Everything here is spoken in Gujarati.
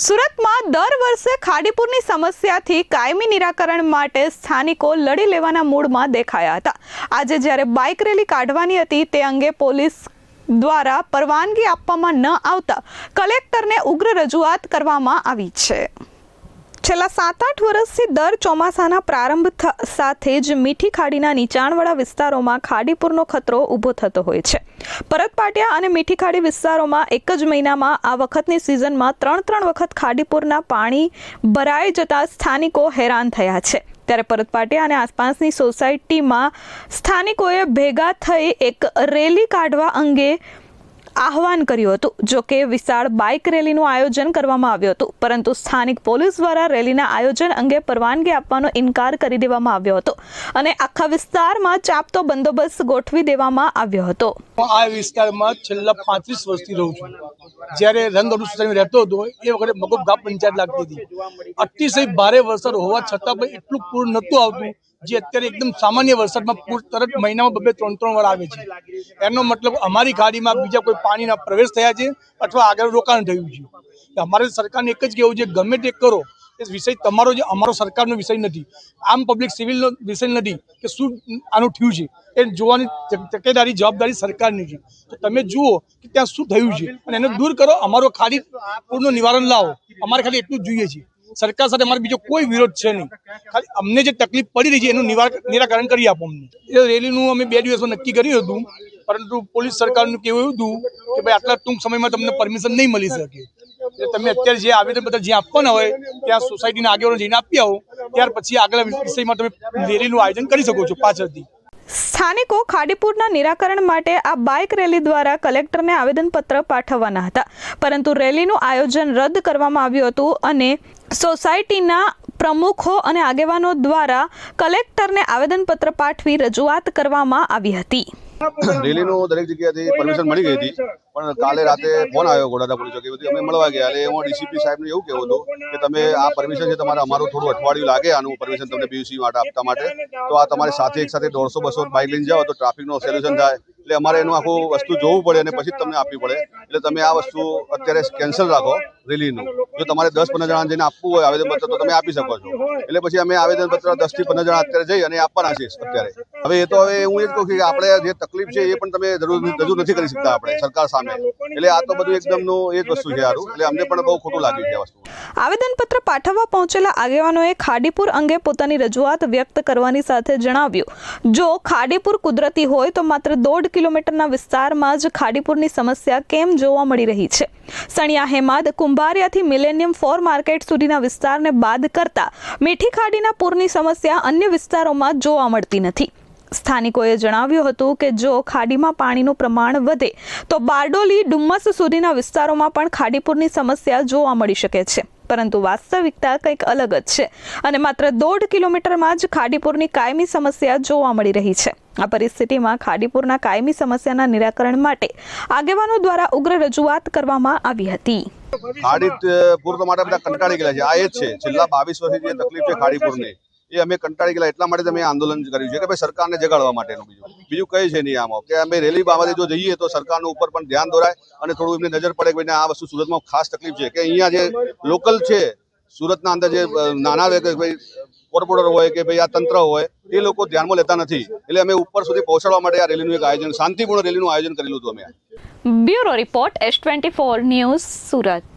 સુરતમાં દર વર્ષે ખાડીપુરની સમસ્યાથી કાયમી નિરાકરણ માટે સ્થાનિકો લડી લેવાના મૂડમાં દેખાયા હતા। આજે જ્યારે બાઇક રેલી કાઢવાની હતી તે અંગે પોલીસ દ્વારા પરવાનગી આપવામાં ન આવતા કલેક્ટરને ઉગ્ર રજૂઆત કરવામાં આવી છે। છેલ્લા 7-8 વર્ષથી દર ચોમાસાના પ્રારંભ સાથે જ મીઠી ખાડીના નીચાણવાળા વિસ્તારોમાં ખાડીપુરનો ખતરો ઊભો થતો હોય છે। પરતપાટિયા અને મીઠી ખાડી વિસ્તારોમાં એક જ મહિનામાં આ વખતની સિઝનમાં 3 વખત ખાડીપુરના પાણી ભરાઈ જતા સ્થાનિકો હેરાન થયા છે। ત્યારે પરતપાટિયા અને આસપાસની સોસાયટીમાં સ્થાનિકોએ ભેગા થઈ એક રેલી કાઢવા અંગે આહવાન કર્યું હતું। જો કે વિશાળ બાઇક રેલીનું આયોજન કરવામાં આવ્યું હતું, પરંતુ સ્થાનિક પોલીસ દ્વારા રેલીના આયોજન અંગે પરવાનગી આપવાનો ઇનકાર કરી દેવામાં આવ્યો હતો અને આખા વિસ્તારમાં ચાપતો બંદોબસ્ત ગોઠવી દેવામાં આવ્યો હતો। આ વિસ્તારમાં છેલ્લા 35 વર્ષથી રહું છું। જ્યારે રંગદોડુ સોસાયટીમાં રહેતો હતો એ વખતે મગોબગા પંચાયત લાગતી હતી। અતિશય ભારે વરસાદ હોવા છતાં પણ એટલું પૂર નહોતું આવતું જે અત્યારે એકદમ સામાન્ય વરસાદમાં પૂર તરત મહિનામાં 2-3 વાર આવે છે। એનો મતલબ અમારી ખાડીમાં બીજા કોઈ પાણીના પ્રવેશ થયા છે અથવા આગળ રોકાણ થયું છે। અમારે સરકારને એક જ કહેવું છે, ગમે તે કરો, એ વિષય તમારો જે અમારો સરકારનો વિષય નથી, આમ પબ્લિક સિવિલનો વિષય નથી કે શું આનું થયું છે એ જોવાની તકેદારી જવાબદારી સરકારની છે। તો તમે જુઓ કે ત્યાં શું થયું છે અને એને દૂર કરો, અમારો ખાડી પૂરનું નિવારણ લાવો, અમારે ખાલી એટલું જ જોઈએ છે। સરકાર સાથે અમારે બીજો કોઈ વિરોધ છે નહીં, ખાલી અમને જે તકલીફ પડી રહી છે એનું નિરાકરણ કરી આપો અમને। એ રેલીનું અમે 2 દિવસમાં નક્કી કર્યું હતું, પરંતુ પોલીસ સરકારનું કહેવું એવું હતું કે ભાઈ આટલા ટૂંક સમયમાં તમને પરમિશન નહીં મળી શકે, એટલે તમે અત્યારે જે આવેદનપત્ર જ્યાં આપવાના હોય ત્યાં સોસાયટીના આગેવાનો જઈને આપી આવો, ત્યાર પછી આગળ વિષયમાં તમે રેલીનું આયોજન કરી શકો છો પાછળથી। સ્થાનિકો ખાડીપુરના નિરાકરણ માટે આ બાઇક રેલી દ્વારા કલેક્ટરને આવેદનપત્ર પાઠવવાના હતા, પરંતુ રેલીનું આયોજન રદ કરવામાં આવ્યું હતું અને સોસાયટીના પ્રમુખો અને આગેવાનો દ્વારા કલેક્ટરને આવેદનપત્ર પાઠવી રજૂઆત કરવામાં આવી હતી। રેલીનું દરેક જગ્યાથી પરમિશન મળી ગઈ હતી, પણ કાલે રાતે ફોન આવ્યો ગોડાદા પોલીસ ચોકી, અમે મળવા ગયા એટલે એમાં ડીસીપી સાહેબને એવું કહેવું હતું કે તમે આ પરમિશન છે તમારે અમારું થોડું અઠવાડિયું લાગે આનું પરમિશન તમને બીયુસી માટે આપવા માટે, તો આ તમારે સાથે એક સાથે 150-200 બાઇક લઈને જાઓ તો ટ્રાફિકનો સોલ્યુશન થાય, એટલે અમારે એનું આખું વસ્તુ જોવું પડે અને પછી તમને આપવી પડે, એટલે તમે આ વસ્તુ અત્યારે કેન્સલ રાખો રેલીનું। જો તમારે 10-15 જણા જઈને આપવું હોય આવેદનપત્ર તો તમે આપી શકો છો, એટલે પછી અમે આવેદનપત્ર 10-15 જણા અત્યારે જઈ અને આપવાના છે અત્યારે। હવે એ તો હવે હું એ જ કહું કે આપણે જે તકલીફ છે એ પણ તમે રજૂ નથી કરી શકતા આપણે સરકાર સામે, એટલે આ તો બધું એકદમનું એ જ વસ્તુ છે સારું, એટલે અમને પણ બહુ ખોટું લાગ્યું છે આ વસ્તુ। આવેદનપત્ર પાઠવવા પહોંચેલા આગેવાનોએ ખાડીપુર અંગે પોતાની રજૂઆત વ્યક્ત કરવાની સાથે જણાવ્યું, જો ખાડીપુર કુદરતી હોય તો માત્ર 1.5 કિલોમીટરના વિસ્તારમાં જ ખાડીપુરની સમસ્યા કેમ જોવા મળી રહી છે? સણિયા હેમાદ કુંભારિયાથી મિલેનિયમ 4 માર્કેટ સુધીના વિસ્તારને બાદ કરતા મીઠી ખાડીના પૂરની સમસ્યા અન્ય વિસ્તારોમાં જોવા મળતી નથી। સ્થાનિકોએ જણાવ્યું હતું કે જો ખાડીમાં પાણીનું પ્રમાણ વધે તો બારડોલી ડુમ્મસ સુધીના વિસ્તારોમાં પણ ખાડીપુરની સમસ્યા જોવા મળી શકે છે, પરંતુ વાસ્તવિકતા કંઈક અલગ જ છે અને માત્ર 1.5 કિલોમીટરમાં જ ખાડીપુરની કાયમી સમસ્યા જોવા મળી રહી છે। આ પરિસ્થિતિમાં ખાડીપુરના કાયમી સમસ્યાના નિરાકરણ માટે આગેવાનો દ્વારા ઉગ્ર રજૂઆત કરવામાં આવી હતી। ખાડીપુર તો માટે બધા કંટાળી ગયેલા છે, આ એ જ છે છેલ્લા 22 વર્ષથી જે તકલીફ છે ખાડીપુરની એ અમે કંટાળી ગયેલા, એટલા માટે અમે આંદોલન કર્યું છે કે ભાઈ સરકારને જગાડવા માટેનું, બીજું કઈ છે નહીં આમાં, કે અમે રેલી બાબતે જો જઈએ તો સરકારનું ઉપર પણ ધ્યાન દોરાય અને થોડું એમને નજર પડે કે ભાઈ આ વસ્તુ સુરતમાં ખાસ તકલીફ છે, કે અહીંયા જે લોકલ છે સુરતના અંદર જે નાના ભાઈ કોર્પોરેટર હોય કે ભાઈ આ તંત્ર હોય એ લોકો ધ્યાનમાં લેતા નથી, એટલે અમે ઉપર સુધી પહોંચાડવા માટે આ રેલીનું એક આયોજન, શાંતિપૂર્ણ રેલીનું આયોજન કરેલું હતું અમે। Bureau report S24 news Surat.